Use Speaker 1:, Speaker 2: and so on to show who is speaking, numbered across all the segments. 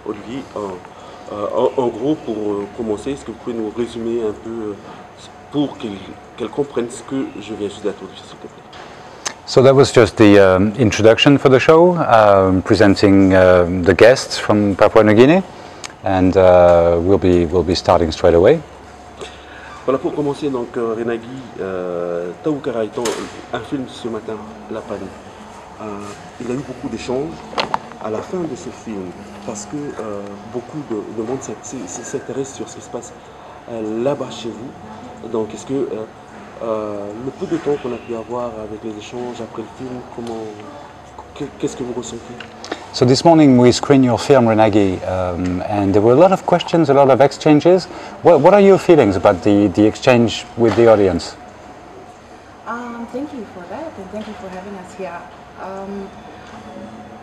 Speaker 1: Olivier, en gros, pour commencer, est-ce que vous pouvez nous résumer un peu pour qu'elle comprenne ce que je viens juste d'introduire, s'il te plaît?
Speaker 2: So that was just the introduction for the show, presenting the guests from Papua New Guinea, and we'll be starting straight away.
Speaker 1: Voilà, pour commencer, donc Renagi, Taoukara étant un film ce matin, La Panne, il y a eu beaucoup d'échanges à la fin de ce film, parce que beaucoup de monde s'intéresse sur ce qui se passe là-bas chez vous. Donc, est-ce que le peu de temps qu'on a pu avoir avec les échanges après le film, qu'est-ce que vous ressentez?
Speaker 2: So this morning we screened your film Renagi, and there were a lot of questions, a lot of exchanges. What are your feelings about the exchange with the audience?
Speaker 3: Thank you for that, and thank you for having us here.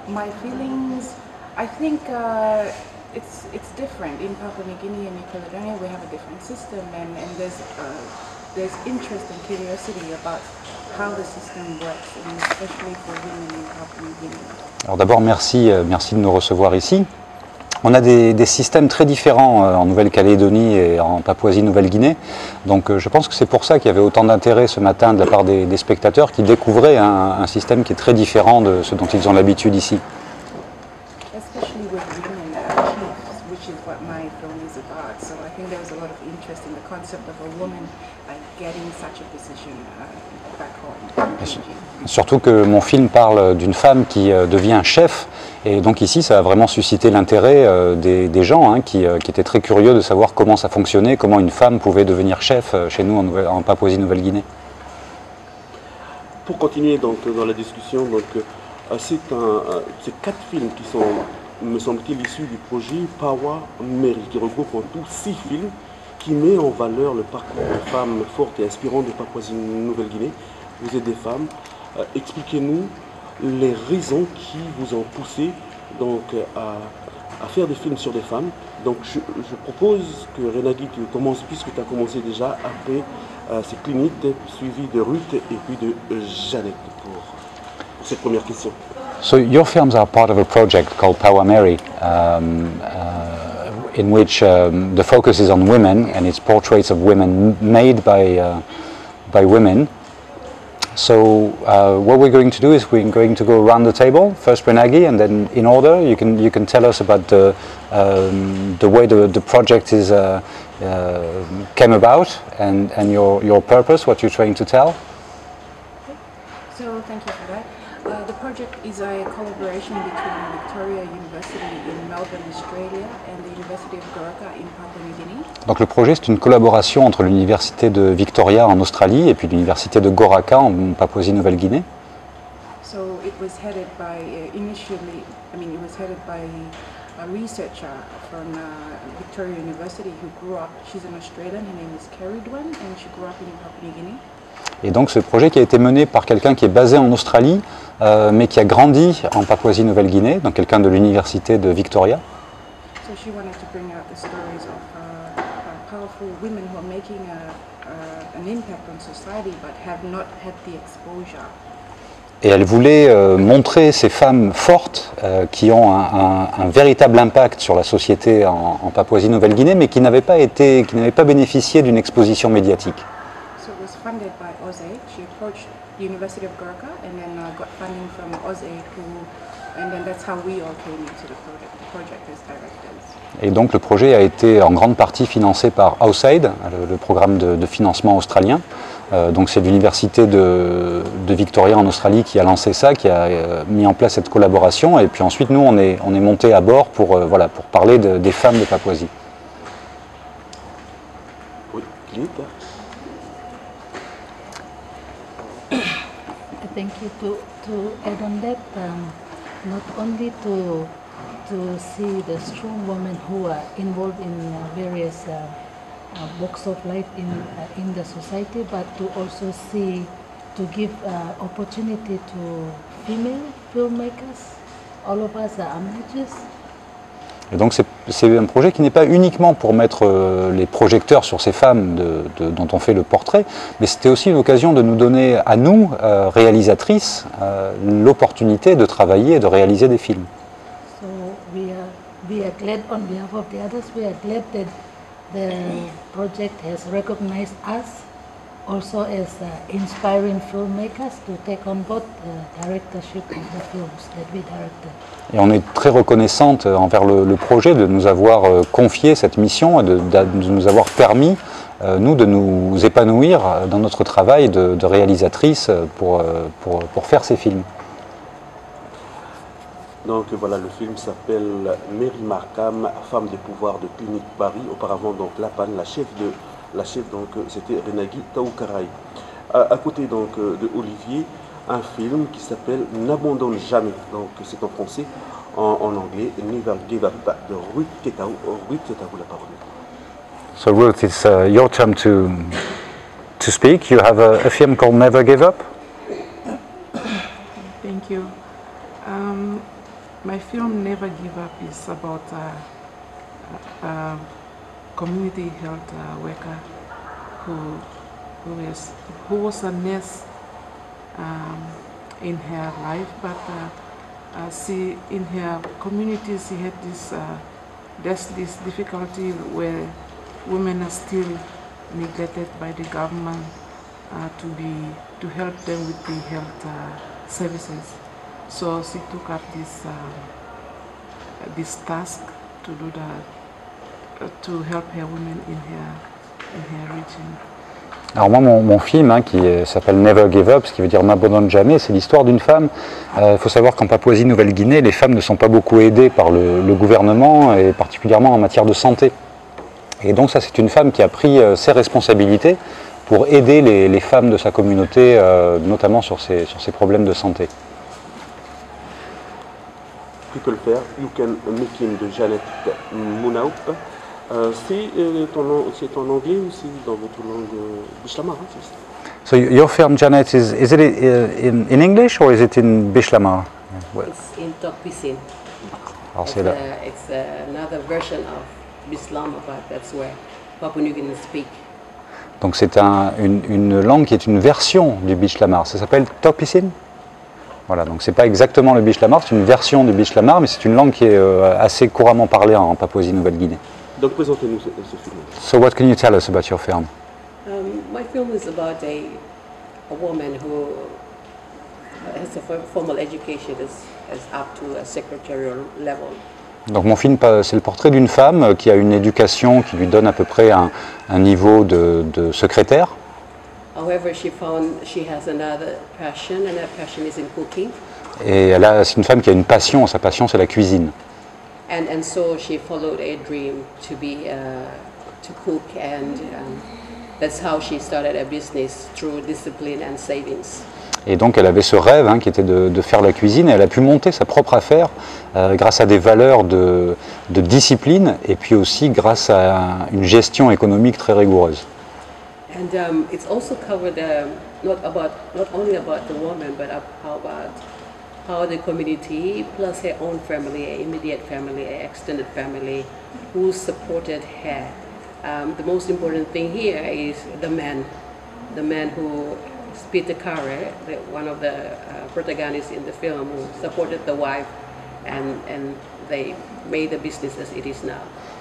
Speaker 3: My feelings, I think it's different. In Papua New Guinea and New Caledonia, we have a different system, and there's interest and curiosity about how the system works, and especially for women in Papua New Guinea.
Speaker 2: Alors d'abord, merci de nous recevoir ici. On a des systèmes très différents en Nouvelle-Calédonie et en Papouasie-Nouvelle-Guinée. Donc je pense que c'est pour ça qu'il y avait autant d'intérêt ce matin de la part des spectateurs qui découvraient un système qui est très différent de ce dont ils ont l'habitude ici.
Speaker 3: Especially with women chiefs, which is what my film is about. So I think there was a lot of interest in the concept of a woman getting such a position back home.
Speaker 2: Surtout que mon film parle d'une femme qui devient chef, et donc ici ça a vraiment suscité l'intérêt des gens qui étaient très curieux de savoir comment ça fonctionnait, comment une femme pouvait devenir chef chez nous en Papouasie-Nouvelle-Guinée.
Speaker 1: Pour continuer donc, dans la discussion, donc, c'est 4 films qui sont, me semble-t-il, issus du projet Pawa Meri, qui regroupe en tout 6 films qui met en valeur le parcours de femmes fortes et inspirantes de Papouasie-Nouvelle-Guinée. Vous êtes des femmes. Expliquez-nous les raisons qui vous ont poussé donc, à faire des films sur des femmes. Donc je propose que Renagi, tu commences, puisque tu as commencé déjà, après c'est Clinit, suivi de Ruth et puis de Jeannette pour cette première question.
Speaker 2: So your films are part of a project called Pawa Meri, in which the focus is on women, and it's portraits of women made by women. So what we're going to do is we're going to go around the table. First Renagi, and then in order you can tell us about the way the project is came about and your purpose, what you're trying to tell.
Speaker 3: So thank you for that. The project is a collaboration between Victoria University in Melbourne, Australia, and the University of Goroka in Papua New Guinea.
Speaker 2: Donc le projet, c'est une collaboration entre l'université de Victoria en Australie et puis l'université de Goroka en Papouasie-Nouvelle-Guinée.
Speaker 3: So it was headed by it was headed by a researcher from Victoria University who grew up. She's an Australian. Her name is Kerry Dwan, and she grew up in Papua New Guinea.
Speaker 2: Et donc ce projet qui a été mené par quelqu'un qui est basé en Australie, mais qui a grandi en Papouasie-Nouvelle-Guinée, donc quelqu'un de l'université de Victoria.
Speaker 3: So she wanted to bring out the stories of powerful women who are making an impact on society but have not had the exposure.
Speaker 2: Et elle voulait montrer ces femmes fortes qui ont un véritable impact sur la société en Papouasie-Nouvelle-Guinée, mais qui n'avaient pas bénéficié d'une exposition médiatique.
Speaker 3: So it was funded by AusAid. She approached the University of Goroka and then got funding from AusAid, and then that's how we all came into the project as directors.
Speaker 2: Et donc le projet a été en grande partie financé par AusAid, le programme de financement australien. Donc c'est l'université de Victoria en Australie qui a lancé ça, qui a mis en place cette collaboration. Et puis ensuite nous on est monté à bord pour parler des femmes de Papouasie.
Speaker 1: Oui, Clinit.
Speaker 4: Thank you. To add on that, not only to see the strong women who are involved in various walks of life in the society, but to also to give opportunity to female filmmakers. All of us are amateurs.
Speaker 2: Et donc c'est un projet qui n'est pas uniquement pour mettre les projecteurs sur ces femmes dont on fait le portrait, mais c'était aussi une occasion de nous donner à nous, réalisatrices, l'opportunité de travailler et de réaliser des films.
Speaker 4: So we are we are glad on behalf of the others, we are glad that the project has recognized us also as inspiring filmmakers to take on board the directorship of the films that we directed.
Speaker 2: Et on est très reconnaissante envers le projet de nous avoir confié cette mission et de nous avoir permis, nous, de nous épanouir dans notre travail de réalisatrice pour faire ces films.
Speaker 1: Donc voilà, le film s'appelle Mary Markham, femme de pouvoir de Clinique Paris. Auparavant, donc Lapan, la chef donc c'était Renagi Taoukarai. À côté donc de Olivier, un film qui s'appelle N'abandonne jamais. Donc c'est en français, en anglais, Never Give Up de Ruth Tetaou. Ruth Tetaou, la parole.
Speaker 2: So Ruth, it's your turn to speak. You have a film called Never Give Up.
Speaker 3: Thank you. My film Never Give Up is about a community health worker who was a nurse in her life, but she in her community she had this difficulty where women are still neglected by the government to help them with the health services. So she took up this task to do that, to help her women in her region.
Speaker 2: Alors moi, mon film, qui s'appelle Never Give Up, ce qui veut dire n'abandonne jamais, c'est l'histoire d'une femme. Il faut savoir qu'en Papouasie-Nouvelle-Guinée, les femmes ne sont pas beaucoup aidées par le gouvernement, et particulièrement en matière de santé. Et donc ça, c'est une femme qui a pris ses responsabilités pour aider les femmes de sa communauté, notamment sur ces problèmes de santé.
Speaker 1: Tu peux le faire, You Can Make Him de Janet Munaup. C'est en anglais ou c'est dans votre langue Bishlamar, hein,
Speaker 2: So your film, Janet, is it in English or is it in Bishlamar?
Speaker 5: Well, it's in Tokpisin. It's another version of Bishlamar, but that's where Papua New Guinea speak.
Speaker 2: Donc c'est une langue qui est une version du Bishlamar. Ça s'appelle Tokpisin. Voilà, donc c'est pas exactement le Bishlamar, c'est une version du Bishlamar, mais c'est une langue qui est assez couramment parlée en Papouasie-Nouvelle-Guinée.
Speaker 1: Donc présentez-nous ce film.
Speaker 2: So what can you tell us about your film?
Speaker 5: My film is about a woman who has a formal education is up to a secretarial level.
Speaker 2: Donc mon film, c'est le portrait d'une femme qui a une éducation qui lui donne à peu près un niveau de secrétaire.
Speaker 5: However, she found she has another passion, and that passion is in cooking.
Speaker 2: Et c'est une femme qui a une passion, sa passion c'est la cuisine.
Speaker 5: And so she followed a dream to cook, and that's how she started a business through discipline and savings.
Speaker 2: Et donc elle avait ce rêve qui était de faire la cuisine, et elle a pu monter sa propre affaire grâce à des valeurs de discipline et puis aussi grâce à une gestion économique très rigoureuse.
Speaker 5: And it's also covered not only about the woman, but about how the community plus her own family, her immediate family, her extended family, who supported her. The most important thing here is the man who Peter Carey, one of the protagonists in the film, who supported the wife, and they made the business as it is now.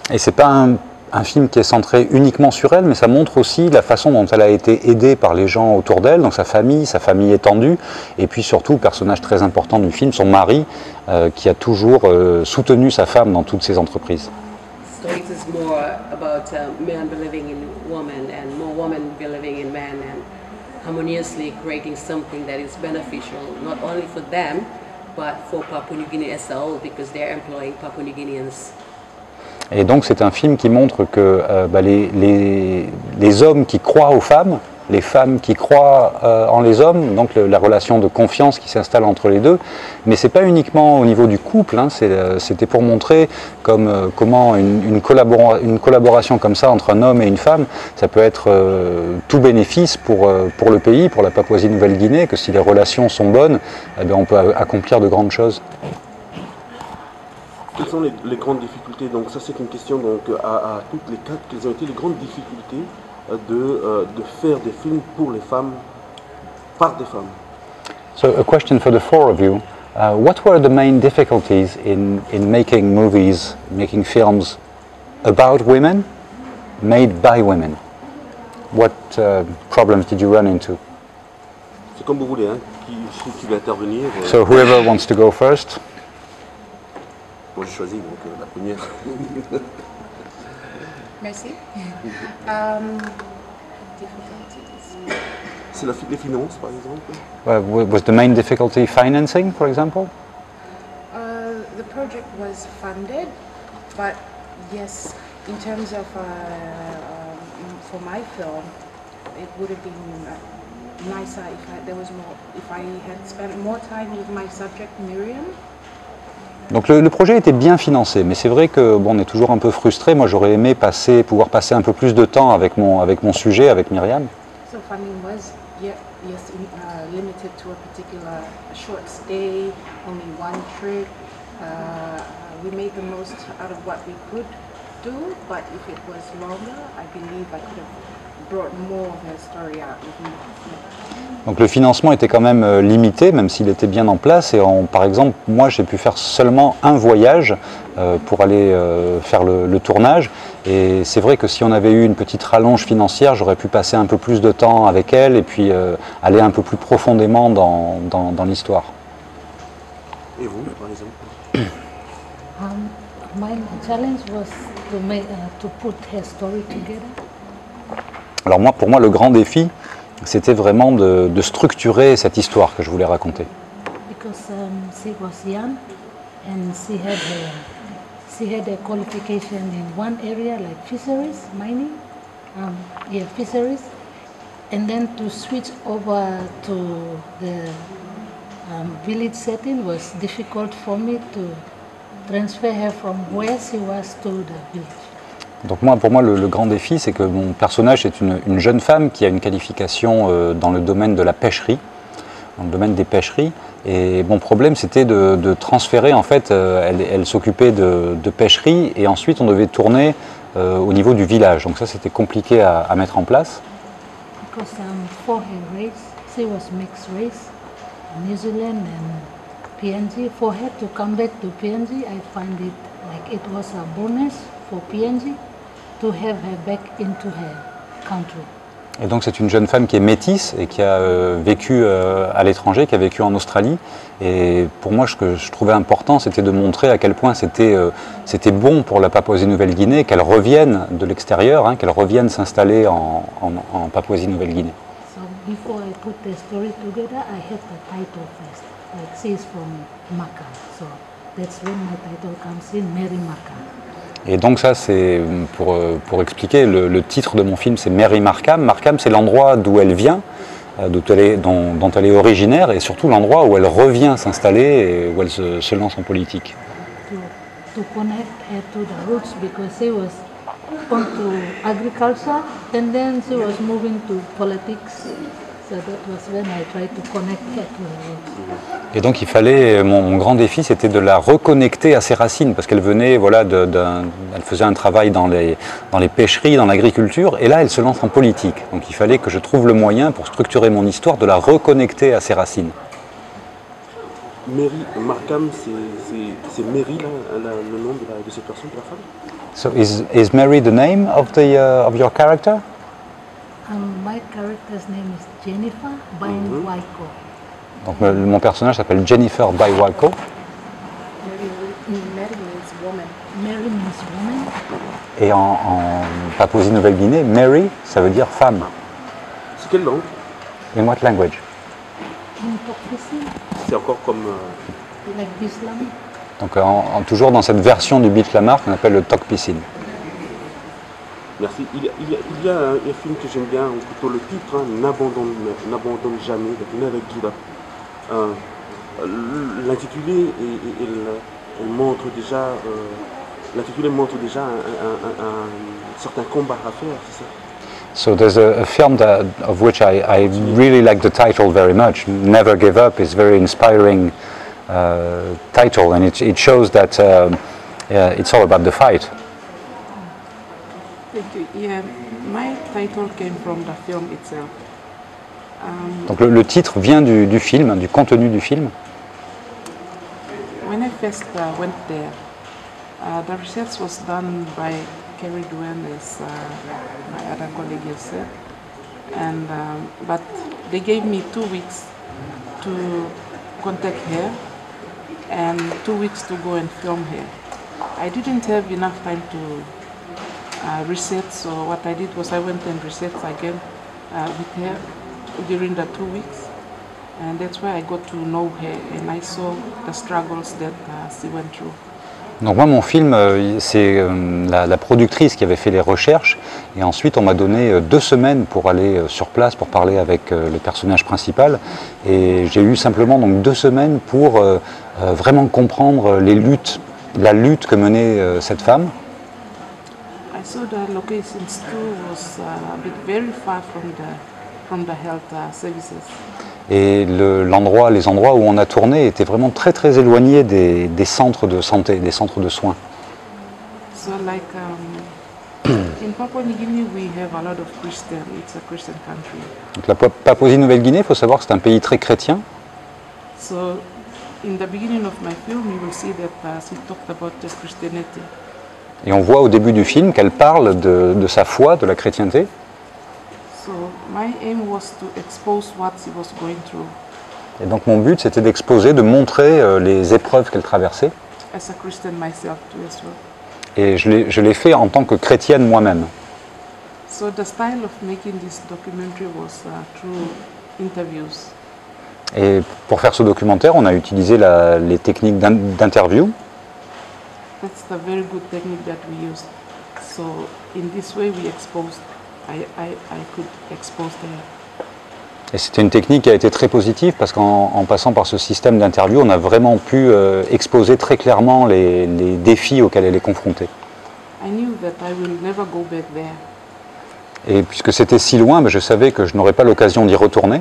Speaker 2: Et c'est pas un film qui est centré uniquement sur elle, mais ça montre aussi la façon dont elle a été aidée par les gens autour d'elle, donc sa famille étendue, et puis surtout, le personnage très important du film, son mari, qui a toujours soutenu sa femme dans toutes ses entreprises.
Speaker 5: So it is more about men believing in women and more women believing in men and harmoniously creating something that is beneficial not only for them but for Papua New Guinea as a whole, because they are employing Papua New Guineans.
Speaker 2: Et donc c'est un film qui montre que les hommes qui croient aux femmes, les femmes qui croient en les hommes, donc la relation de confiance qui s'installe entre les deux, mais c'est pas uniquement au niveau du couple, c'était pour montrer comment une collaboration comme ça entre un homme et une femme, ça peut être tout bénéfice pour le pays, pour la Papouasie-Nouvelle-Guinée, que si les relations sont bonnes, on peut accomplir de grandes choses.
Speaker 1: Quelles sont les grandes difficultés? Donc ça c'est une question donc, à toutes les quatre. Quelles ont été les grandes difficultés de faire des films pour les femmes, par des femmes?
Speaker 2: So a question for the four of you. What were the main difficulties in making movies, making films about women, made by women? What problems did you run into?
Speaker 1: C'est comme vous voulez, hein, qui va intervenir.
Speaker 2: So whoever wants to go first.
Speaker 1: Moi, je choisis donc la première.
Speaker 3: Merci. Difficulties.
Speaker 1: C'est les finances, par exemple.
Speaker 2: Was the main difficulty financing, for example?
Speaker 3: The project was funded, but yes, in terms of for my film, it would have been nicer if I had spent more time with my subject Miriam.
Speaker 2: Donc le projet était bien financé, mais c'est vrai que bon, on est toujours un peu frustré. Moi, j'aurais aimé pouvoir passer un peu plus de temps avec mon sujet, avec Myriam.
Speaker 3: So funding was limited to a particular short stay, only one trip. We made the most out of what we could do, but if it was longer, I believe I could have brought more of her story out with me.
Speaker 2: Donc le financement était quand même limité, même s'il était bien en place. Et par exemple, moi j'ai pu faire seulement un voyage pour aller faire le tournage. Et c'est vrai que si on avait eu une petite rallonge financière, j'aurais pu passer un peu plus de temps avec elle et puis aller un peu plus profondément dans l'histoire.
Speaker 1: Et vous, par exemple?
Speaker 4: My challenge was to put her story together.
Speaker 2: Alors pour moi, le grand défi, c'était vraiment de structurer cette histoire que je voulais raconter.
Speaker 4: Because she was young and she had a qualification in one area like fisheries, mining, fisheries, and then to switch over to the village setting was difficult for me to transfer her from where she was to the village.
Speaker 2: Donc pour moi, le grand défi, c'est que mon personnage est une jeune femme qui a une qualification dans le domaine de la pêcherie, dans le domaine des pêcheries. Et mon problème, c'était de transférer, en fait, elle s'occupait de pêcherie et ensuite on devait tourner au niveau du village. Donc ça, c'était compliqué à mettre en place.
Speaker 4: Because for her race, she was mixed race, New Zealand and PNG. For her to come back to PNG, I find it like it was a bonus for PNG. To have her back into her country.
Speaker 2: Et donc c'est une jeune femme qui est métisse et qui a vécu à l'étranger, qui a vécu en Australie. Et pour moi, ce que je trouvais important, c'était de montrer à quel point c'était bon pour la Papouasie-Nouvelle-Guinée qu'elle revienne de l'extérieur, hein, qu'elle revienne s'installer en Papouasie-Nouvelle-Guinée.
Speaker 4: So before I put the story together, I had the title first. Like she's from Maka, so that's when my title comes in, Mary Maka.
Speaker 2: Et donc ça, c'est pour expliquer, le titre de mon film, c'est Mary Markham. Markham, c'est l'endroit d'où elle vient, dont elle est originaire, et surtout l'endroit où elle revient s'installer et où elle se lance en politique.
Speaker 4: To connect her to the roots, because she was onto agriculture, and then she was moving to politics. So that was when I tried to connect her to the roots.
Speaker 2: Et donc il fallait, mon grand défi, c'était de la reconnecter à ses racines, parce qu'elle venait, voilà, elle faisait un travail dans les pêcheries, dans l'agriculture, et là elle se lance en politique. Donc il fallait que je trouve le moyen pour structurer mon histoire de la reconnecter à ses racines.
Speaker 1: Mary Markham, c'est Mary là, le nom de cette personne, de la femme?
Speaker 2: So is Mary the name of your character?
Speaker 4: My character's name is Jennifer Bain-Waiko.
Speaker 2: Donc mon personnage s'appelle Jennifer Bain-Waiko.
Speaker 3: Mary means woman.
Speaker 4: Mary means woman.
Speaker 2: Et en Papouasie-Nouvelle-Guinée, Mary, ça veut dire femme.
Speaker 1: C'est quelle langue?
Speaker 2: In what language?
Speaker 4: In Tokpisi,
Speaker 1: C'est encore comme...
Speaker 4: like Islam.
Speaker 2: Donc toujours dans cette version du Bichlamar qu'on appelle le Tokpisin.
Speaker 1: Merci. Il y a un film que j'aime bien, ou plutôt le titre, hein, N'abandonne jamais, de Never Give Up. L'intitulé montre déjà un certain combat à faire, c'est ça?
Speaker 2: So there's a film of which I really like the title very much. Never Give Up is a very inspiring title, and it shows that it's all about the fight.
Speaker 3: Yeah, my title came from the film itself.
Speaker 2: Donc le titre vient du film, du contenu du film.
Speaker 3: first went there, the research was done by Kerry Duen, as my other colleague has said, and but they gave me 2 weeks to contact her and 2 weeks to go and film her. I didn't have enough time to research, so what I did was I went and researched again with her during the 2 weeks, and that's why I got to know her and I saw the struggles that she went through.
Speaker 2: Donc moi mon film, c'est la productrice qui avait fait les recherches et ensuite on m'a donné 2 semaines pour aller sur place pour parler avec le personnage principal et j'ai eu simplement donc 2 semaines pour vraiment comprendre la lutte que menait cette femme.
Speaker 3: I saw the locations too was a bit very far from the health services.
Speaker 2: Et les endroits où on a tourné étaient vraiment très très éloignés des centres de santé, des centres de soins.
Speaker 3: So like in Papua New Guinea we have a lot of Christian, it's a Christian country.
Speaker 2: Donc la Papouasie-Nouvelle-Guinée, il faut savoir que c'est un pays très chrétien.
Speaker 3: So in the beginning of my film you will see that she talked about the Christianity.
Speaker 2: Et on voit au début du film qu'elle parle de sa foi, de la chrétienté.
Speaker 3: So my aim was to expose what she was going through.
Speaker 2: Et donc mon but c'était d'exposer, de montrer les épreuves qu'elle traversait.
Speaker 3: As a Christian myself too as well.
Speaker 2: Et je l'ai fait en tant que chrétienne moi-même.
Speaker 3: So the style of making this documentary was through interviews.
Speaker 2: Et pour faire ce documentaire, on a utilisé les techniques d'interview.
Speaker 3: That's the very good technique that we used. So in this way we exposed. I could expose her.
Speaker 2: Et c'était une technique qui a été très positive parce qu'en passant par ce système d'interview, on a vraiment pu exposer très clairement les défis auxquels elle est confrontée.
Speaker 3: I knew that I will never go back there.
Speaker 2: Et puisque c'était si loin, je savais que je n'aurais pas l'occasion d'y retourner.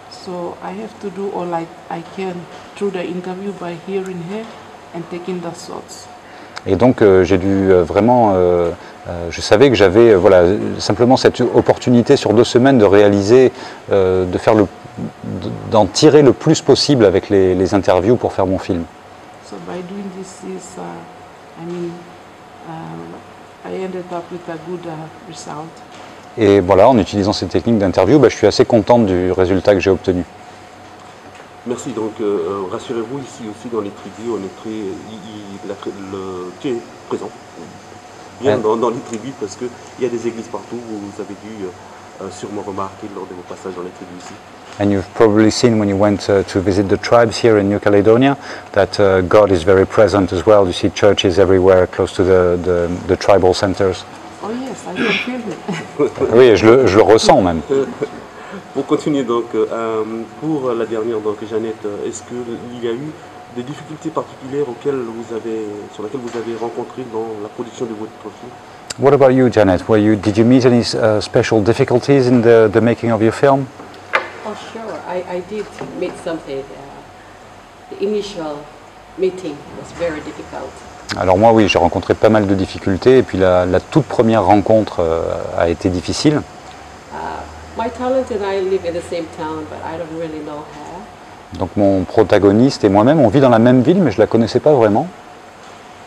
Speaker 3: So I have to do all I can through the interview by hearing her and taking the shots.
Speaker 2: Et donc j'ai dû vraiment, je savais que j'avais simplement cette opportunité sur 2 semaines de réaliser, d'en tirer le plus possible avec les interviews pour faire mon film.
Speaker 3: So by doing this, I ended up with a good result.
Speaker 2: Et voilà, en utilisant ces techniques d'interview, je suis assez contente du résultat que j'ai obtenu.
Speaker 1: Merci. Donc, rassurez-vous, ici aussi dans les tribus, on est tu es présent bien dans les tribus parce qu'il y a des églises partout. Vous avez dû sûrement remarquer lors de vos passages dans les tribus ici.
Speaker 2: And you've probably seen when you went to visit the tribes here in New Caledonia that God is very present as well. You see churches everywhere close to the tribal centers.
Speaker 3: Oh yes, I can feel it.
Speaker 2: Oui, je le ressens même.
Speaker 1: Pour continuer donc, pour la dernière, donc Jeannette, est-ce qu'il y a eu des difficultés particulières sur lesquelles vous avez rencontré dans la production de votre film?
Speaker 2: What about you, Janet? Did you meet any special difficulties in the making of your film?
Speaker 5: Oh, sure. I did meet something. The initial meeting was very difficult.
Speaker 2: Alors moi, oui, j'ai rencontré pas mal de difficultés et puis la toute première rencontre a été difficile.
Speaker 5: My talent and I live in the same town, but I don't really know her.
Speaker 2: Donc mon protagoniste et moi-même, on vit dans la même ville, mais je la connaissais pas vraiment.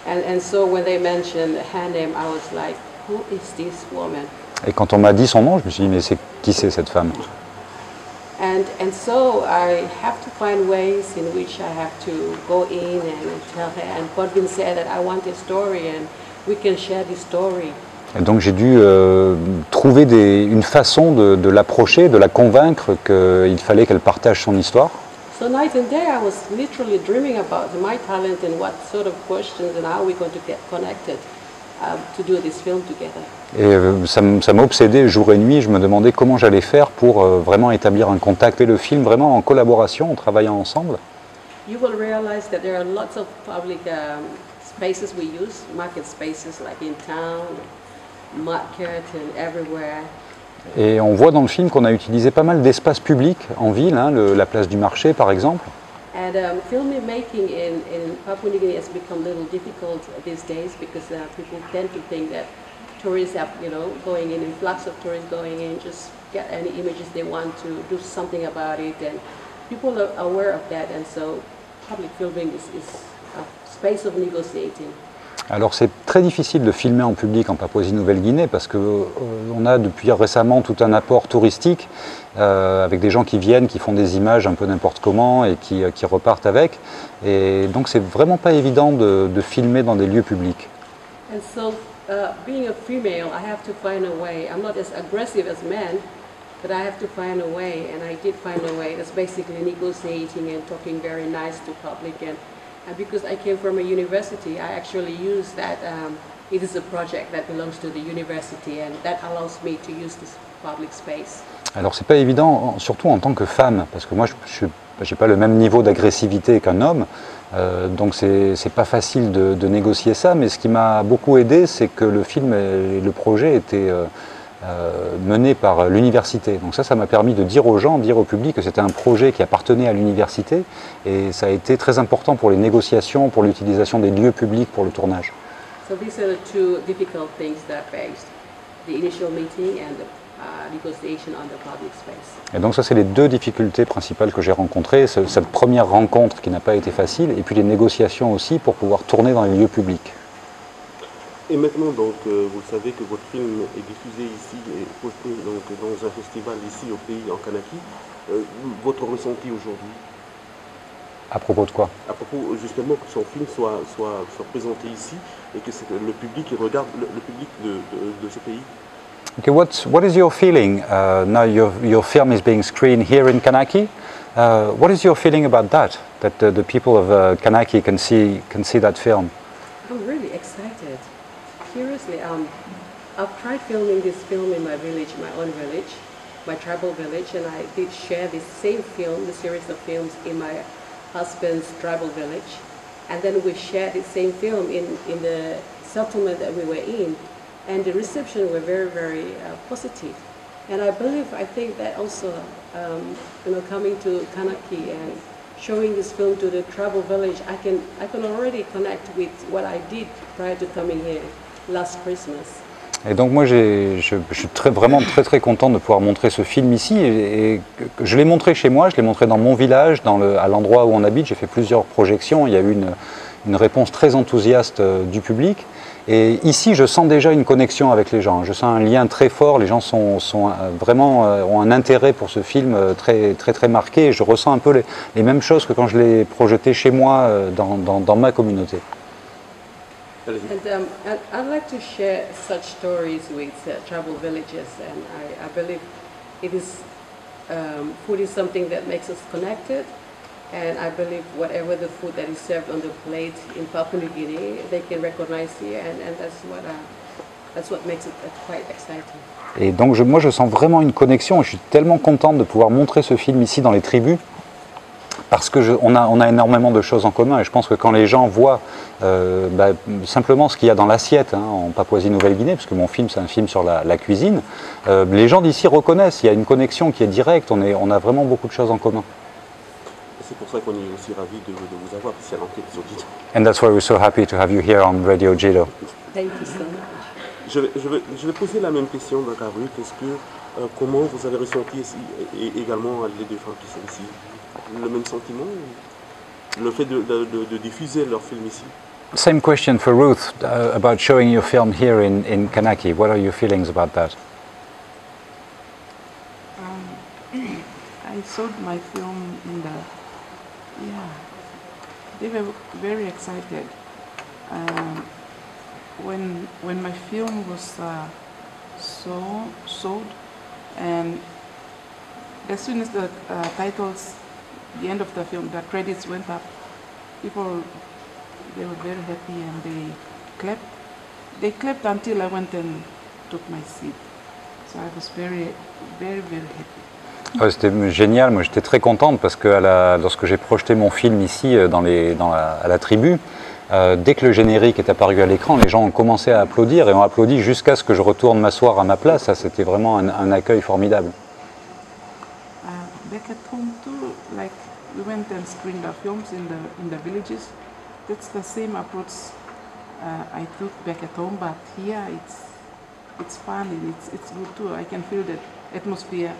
Speaker 5: And so when they mentioned her name, I was like, who is this woman?
Speaker 2: Et quand on m'a dit son nom, je me suis dit, mais qui c'est cette femme?
Speaker 5: And so I have to find ways in which I have to go in and tell her and convince her that I want a story and we can share this story.
Speaker 2: Et donc j'ai dû trouver une façon de l'approcher, de la convaincre qu'il fallait qu'elle partage son histoire.
Speaker 5: So night and day I was literally dreaming about my talent and what sort of questions and how we're going to get connected to do this film together.
Speaker 2: Et ça m'a obsédé jour et nuit, je me demandais comment j'allais faire pour vraiment établir un contact et le film vraiment en collaboration, en travaillant ensemble.
Speaker 5: You will realize that there are lots of public spaces we use, market spaces like in town, market and everywhere.
Speaker 2: Et on voit dans le film qu'on a utilisé pas mal d'espaces publics en ville, la place du marché par exemple.
Speaker 5: And filmmaking in Papua New Guinea has become a little difficult these days because people tend to think that tourists are, going in flux of tourists going in, just get any images they want to do something about it, and people are aware of that, and so public filming is space of negotiating?
Speaker 2: Alors c'est très difficile de filmer en public en Papouasie-Nouvelle-Guinée parce qu'on a depuis récemment tout un apport touristique avec des gens qui viennent, qui font des images un peu n'importe comment et qui repartent avec. Et donc c'est vraiment pas évident de filmer dans des lieux publics.
Speaker 5: And so, being a female, I have to find a way. I'm not as aggressive as men, but I have to find a way, and I did find a way. That's basically negotiating and talking very nice to public. And because I came from a university, I actually use that. It is a project that belongs to the university, and that allows me to use this public space.
Speaker 2: Alors c'est pas évident, surtout en tant que femme, parce que moi je n'ai pas le même niveau d'agressivité qu'un homme, donc c'est pas facile de négocier ça, mais ce qui m'a beaucoup aidé, c'est que le film et le projet étaient menés par l'université. Donc ça m'a permis de dire aux gens, dire au public que c'était un projet qui appartenait à l'université, et ça a été très important pour les négociations, pour l'utilisation des lieux publics pour le tournage.
Speaker 5: So these are the two difficult things that I faced: the initial meeting and the negotiation on the public space.
Speaker 2: Et donc ça c'est les deux difficultés principales que j'ai rencontrées, cette première rencontre qui n'a pas été facile, et puis les négociations aussi pour pouvoir tourner dans les lieux publics.
Speaker 1: Et maintenant, donc, vous savez que votre film est diffusé ici et posté donc, dans un festival ici au pays, en Kanaki. Votre ressenti aujourd'hui?
Speaker 2: À propos de quoi?
Speaker 1: À propos justement que son film soit présenté ici et que le public regarde le public de ce pays.
Speaker 2: Okay, what is your feeling now your film is being screened here in Kanaki? What is your feeling about that? That the people of Kanaki can see that film?
Speaker 5: I'm really excited. Seriously, I've tried filming this film in my village, my own village, my tribal village, and I did share this same film, the series of films, in my husband's tribal village. And then we shared the same film in the settlement that we were in. And the reception were very, very positive. And I think that also, coming to Kanaki and showing this film to the tribal village, I can already connect with what I did prior to coming here last Christmas.
Speaker 2: Et donc moi je suis vraiment très content de pouvoir montrer ce film ici, et je l'ai montré chez moi, je l'ai montré dans mon village, à l'endroit où on habite. J'ai fait plusieurs projections, il y a eu une réponse très enthousiaste du public. Et ici, je sens déjà une connexion avec les gens. Je sens un lien très fort. Les gens ont un intérêt pour ce film très marqué. Et je ressens un peu les mêmes choses que quand je l'ai projeté chez moi dans ma communauté.
Speaker 5: And I'd like to share such stories with tribal villages, and I believe food is something that makes us connected. And I believe whatever the food that is served on the plate in Papua New Guinea, they can recognize here, and that's what makes it quite exciting.
Speaker 2: Et donc moi je sens vraiment une connexion, et je suis tellement contente de pouvoir montrer ce film ici dans les tribus, parce que on a énormément de choses en commun, et je pense que quand les gens voient simplement ce qu'il y a dans l'assiette en Papouasie-Nouvelle-Guinée, parce que mon film c'est un film sur la cuisine, les gens d'ici reconnaissent, il y a une connexion qui est directe, on a vraiment beaucoup de choses en commun.
Speaker 1: C'est pour ça qu'on est aussi ravis de vous avoir ici à l'enquête sur Jido.
Speaker 2: And that's why we're so happy to have you here on Radio Jido.
Speaker 5: Thank you so much.
Speaker 1: Je vais poser la même question dans la rue. Comment vous avez ressenti ici, et également les deux femmes qui sont ici? Le même sentiment? Le fait de diffuser leur film ici?
Speaker 2: Same question for Ruth about showing your film here in Kanaki. What are your feelings about that?
Speaker 3: I saw my film in they were very excited. When my film was sold, and as soon as the titles, the end of the film, the credits went up, people, they were very happy and they clapped. They clapped until I went and took my seat. So I was very, very, very happy.
Speaker 2: Ouais, c'était génial, moi j'étais très contente parce que lorsque j'ai projeté mon film ici à la tribu, dès que le générique est apparu à l'écran, les gens ont commencé à applaudir et ont applaudi jusqu'à ce que je retourne m'asseoir à ma place. Ça, c'était vraiment un accueil formidable.
Speaker 3: Back at home too, like we went and screened our films in the villages. That's the same approach I took back at home, but here it's fun and it's good too. I can feel that atmosphere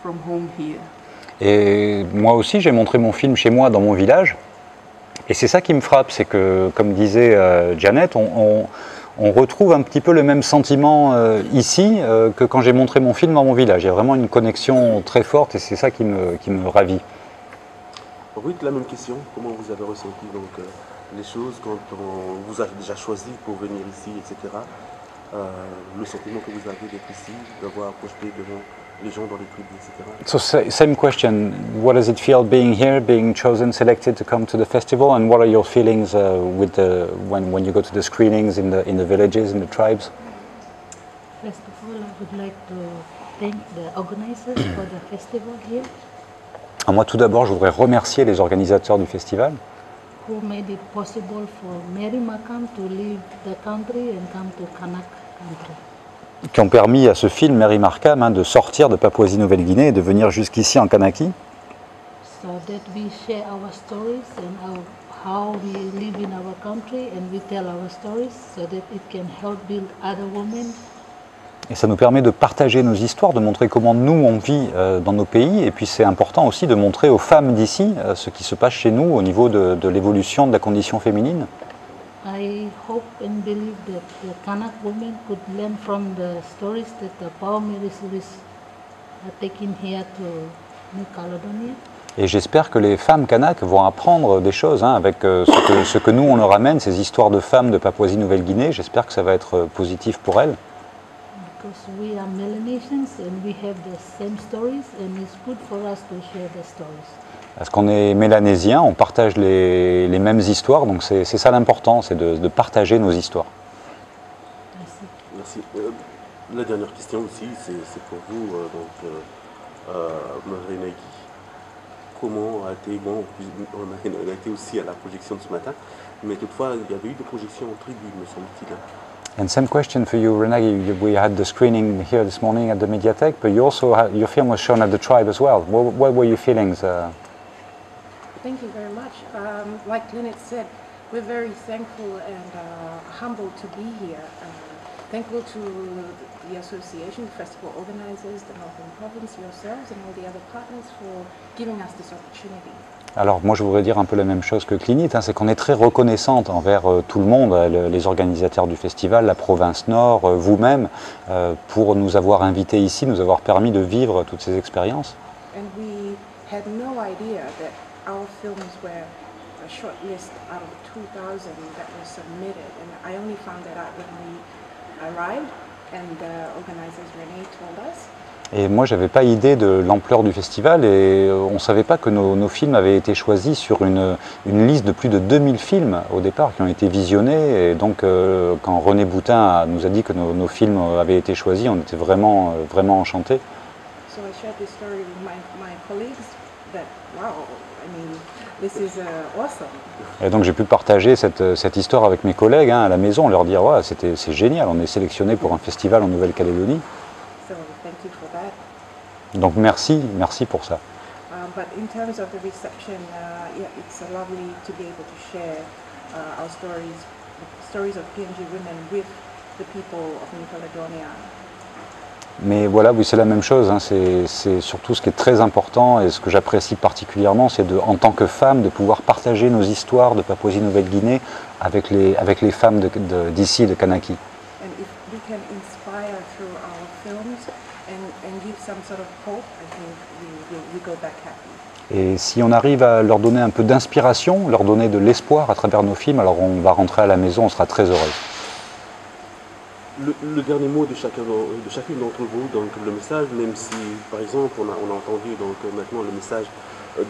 Speaker 3: from home here.
Speaker 2: Et moi aussi, j'ai montré mon film chez moi dans mon village. Et c'est ça qui me frappe, c'est que, comme disait Janet, on retrouve un petit peu le même sentiment ici que quand j'ai montré mon film dans mon village. Il y a vraiment une connexion très forte et c'est ça qui me ravit.
Speaker 1: Oui, la même question. Comment vous avez ressenti donc, les choses quand on vous a déjà choisi pour venir ici, etc. Le sentiment que vous avez d'être ici, d'avoir projeté devant les gens dans les tribus, etc.
Speaker 2: So same question. What does it feel being here, being chosen, selected to come to the festival, and what are your feelings with when you go to the screenings in the villages, in the tribes?
Speaker 4: First of all, I would like to thank the organizers for the festival here,
Speaker 2: Alors moi, tout d'abord, je voudrais remercier les organisateurs du festival
Speaker 4: who made it possible for Mary Makam to leave the country and come to Kanak country.
Speaker 2: qui ont permis à ce film Mary Markham de sortir de Papouasie-Nouvelle-Guinée et de venir jusqu'ici en Kanaki.
Speaker 4: So that we share our stories and how we live in our country and we tell our stories so that it can help build other women.
Speaker 2: Et ça nous permet de partager nos histoires, de montrer comment nous on vit dans nos pays. Et puis c'est important aussi de montrer aux femmes d'ici ce qui se passe chez nous au niveau de l'évolution de la condition féminine.
Speaker 4: I hope and believe that the Kanak women could learn from the stories that the Pao Mary series are taking here to New Caledonia.
Speaker 2: Et j'espère que les femmes Kanak vont apprendre des choses avec ce que nous on leur amène, ces histoires de femmes de Papouasie-Nouvelle-Guinée. J'espère que ça va être positif pour elles.
Speaker 4: Because we are Melanesians and we have the same stories and it's good for us to share the stories.
Speaker 2: Parce qu'on est mélanésiens, on partage les mêmes histoires, donc c'est ça l'important, c'est de partager nos histoires.
Speaker 4: Merci.
Speaker 1: Merci. La dernière question aussi, c'est pour vous, Renagui. Comment a été, bon, on a été aussi à la projection de ce matin, mais toutefois, il y avait eu des projections en tribune, me semble-t-il.
Speaker 2: And same question for you, Renagi. We had the screening here this morning at the Mediathek, but you also your film was shown at the Tribe as well. What were your feelings?
Speaker 3: Thank you very much. Like Lynette said, we're very thankful and humbled to be here. Thankful to the association, the festival organizers, the Northern Province, yourselves, and all the other partners for giving us this opportunity.
Speaker 2: Alors moi je voudrais dire un peu la même chose que Clinit, c'est qu'on est très reconnaissante envers tout le monde, les organisateurs du festival, la province Nord, vous-même, pour nous avoir invités ici, nous avoir permis de vivre toutes ces expériences.
Speaker 3: And we had no idea that our films were a short list out of 2,000 that were submitted, and I only found that out when we arrived and the organizers Renee told us.
Speaker 2: Et moi, je n'avais pas idée de l'ampleur du festival et on ne savait pas que nos films avaient été choisis sur une liste de plus de 2000 films au départ qui ont été visionnés. Et donc, quand René Boutin nous a dit que nos films avaient été choisis, on était vraiment, vraiment enchantés.
Speaker 3: So I shared this story with my colleagues that, wow, I mean, this is awesome.
Speaker 2: Et donc, j'ai pu partager cette histoire avec mes collègues à la maison, leur dire ouais, c'est génial, on est sélectionné pour un festival en Nouvelle-Calédonie.
Speaker 3: So thank you for that.
Speaker 2: Donc merci pour ça.
Speaker 3: But in terms of the reception, yeah, it's lovely to be able to share our stories, the stories of PNG women with the people of New Caledonia.
Speaker 2: Mais voilà, oui, c'est la même chose. C'est surtout ce qui est très important et ce que j'apprécie particulièrement, c'est en tant que femme, de pouvoir partager nos histoires de Papouasie-Nouvelle-Guinée avec les femmes d'ici, de Kanaki.
Speaker 3: And if we can inspire through our films and give some sort of hope, I think we go back happy.
Speaker 2: Et si on arrive à leur donner un peu d'inspiration, leur donner de l'espoir à travers nos films, alors on va rentrer à la maison, on sera très heureuse.
Speaker 1: Le dernier mot de chacune d'entre vous, donc le message, même si par exemple on a entendu donc maintenant le message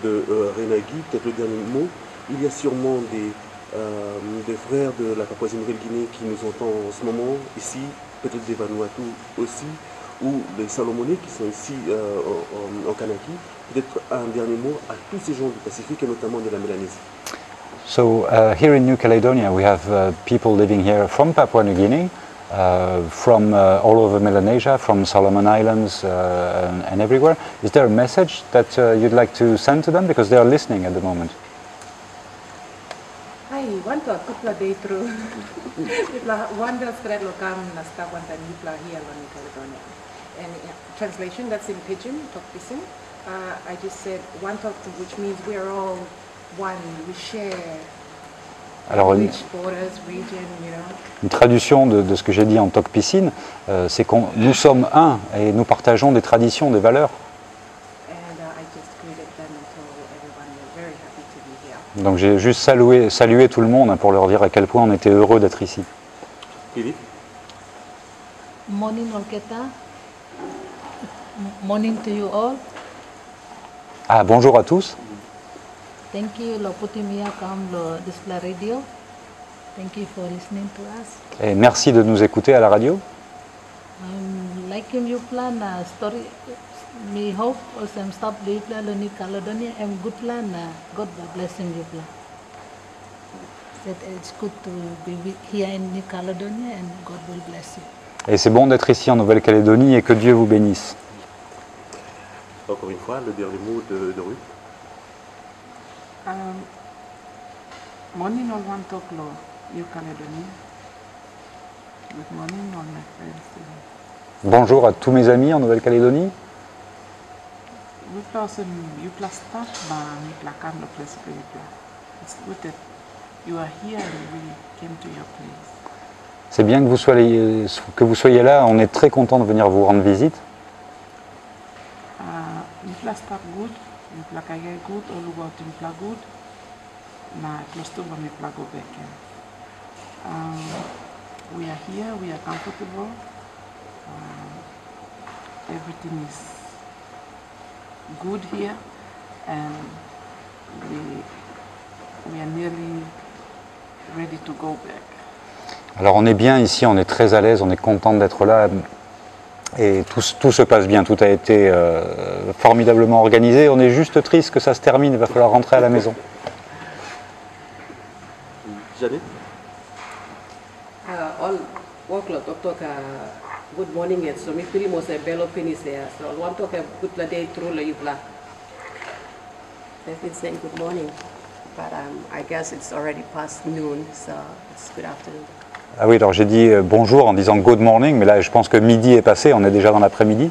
Speaker 1: de Renagui, peut-être le dernier mot, il y a sûrement des frères de la Papouasie-Nouvelle-Guinée qui nous entendent en ce moment ici, peut-être des Vanuatu aussi, ou des Salomoniques qui sont ici en Kanaki. Peut-être un dernier mot à tous ces gens du Pacifique et notamment de la Mélanésie.
Speaker 2: So here in New Caledonia we have people living here from Papua New Guinea, from all over Melanesia, from Solomon Islands and everywhere. Is there a message that you'd like to send to them because they are listening at the moment?
Speaker 3: Hai, wanto kupla day through. Ipla wanda skred lokam nasta wanta nipla here in New Caledonia. And translation, that's in Pidgin, Tokpisin. I just said wanto, which means we are all one. We share
Speaker 2: Alors,
Speaker 3: Language, borders, region,
Speaker 2: une traduction de ce que j'ai dit en talk piscine, c'est que nous sommes un et nous partageons des traditions, des valeurs.
Speaker 3: And I just greeted them and told everyone we're very happy to be here.
Speaker 2: Donc j'ai juste salué tout le monde hein, pour leur dire à quel point on était heureux d'être ici.
Speaker 1: Philippe?
Speaker 4: Morning, Olketa. Morning to you all.
Speaker 2: Ah, bonjour à tous.
Speaker 4: Thank you, lo putimia kam lo display radio. Thank you for listening to us.
Speaker 2: Et merci de nous écouter à la radio.
Speaker 4: Like you plan a story, me hope or some stop the plan New Caledonia and good plan. God bless him you plan. That it's good to be here in New Caledonia and God will bless you.
Speaker 2: Et c'est bon d'être ici en Nouvelle-Calédonie et que Dieu vous bénisse.
Speaker 1: Encore une fois, le dernier mot de Ruth.
Speaker 3: Morning all one talk lo, New Caledonia. Good morning all my friends.
Speaker 2: Bonjour à tous mes amis en Nouvelle-Calédonie.
Speaker 3: We plus you plus start by me plakam lo place you plan. It's good that you are here and we came to your place.
Speaker 2: C'est bien que vous soyez là. On est très content de venir vous rendre visite.
Speaker 3: Me plus start good, me plakaya good, all about me plak good. Na close to me plak go back. We are here, we are comfortable. Everything is good here, and we are nearly ready to go back.
Speaker 2: Alors on est bien ici, on est très à l'aise, on est content d'être là. Et tout se passe bien, tout a été formidablement organisé. On est juste triste que ça se termine, il va falloir rentrer à la maison.
Speaker 1: Janet?
Speaker 5: All work lot of talk good morning yet, so me pretty much a bello penis there. So I want to talk a good day through la yubla. They've been saying good morning, but I guess it's already past noon, so it's good afternoon.
Speaker 2: Ah oui, alors j'ai dit bonjour en disant good morning, mais là je pense que midi est passé, on est déjà dans l'après-midi.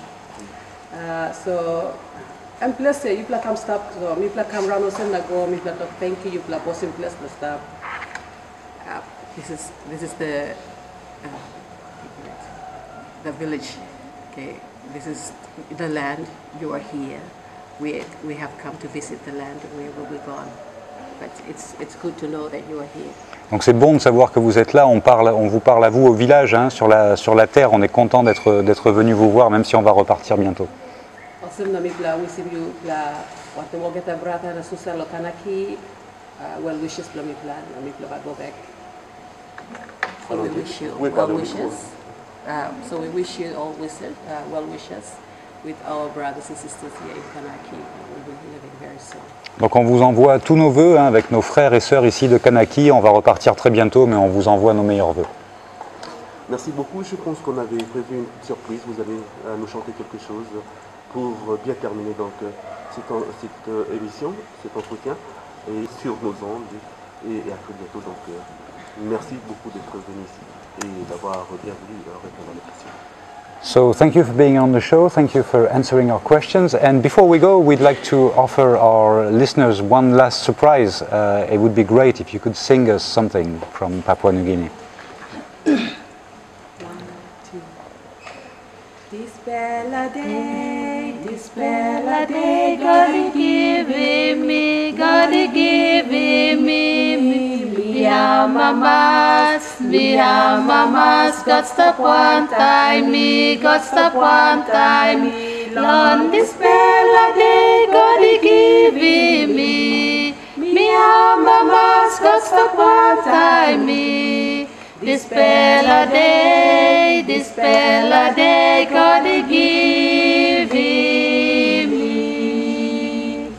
Speaker 5: So I'm plus you play come stop, so me play come round and go, me play talk thank you play boss in plus the stop. This is the village. Okay, this is the land. You are here. We have come to visit the land where we will be gone. But it's good to know that you are here.
Speaker 2: Donc c'est bon de savoir que vous êtes là, on vous parle à vous au village, hein, sur la terre, on est content d'être venu vous voir, même si on va repartir bientôt.
Speaker 5: Well wishes for me plan, go back. So we wish you well wishes. So we wish you all well wishes with our brothers and sisters here in Kanaki. We'll be living very soon.
Speaker 2: Donc on vous envoie tous nos vœux hein, avec nos frères et sœurs ici de Kanaki. On va repartir très bientôt, mais on vous envoie nos meilleurs vœux.
Speaker 1: Merci beaucoup. Je pense qu'on avait prévu une surprise. Vous allez nous chanter quelque chose pour bien terminer donc, cette émission, cet entretien, et sur nos ondes. Et à très bientôt. Donc, merci beaucoup d'être venu ici et d'avoir bien voulu répondre à la question.
Speaker 2: So thank you for being on the show, thank you for answering our questions, and before we go we'd like to offer our listeners one last surprise. It would be great if you could sing us something from Papua New Guinea.
Speaker 3: 1, 2. This bella day, God give me, me mamas, God stop one time, Lord, this bella day, God give me, mamas, God stop one time, this bella day, God give me.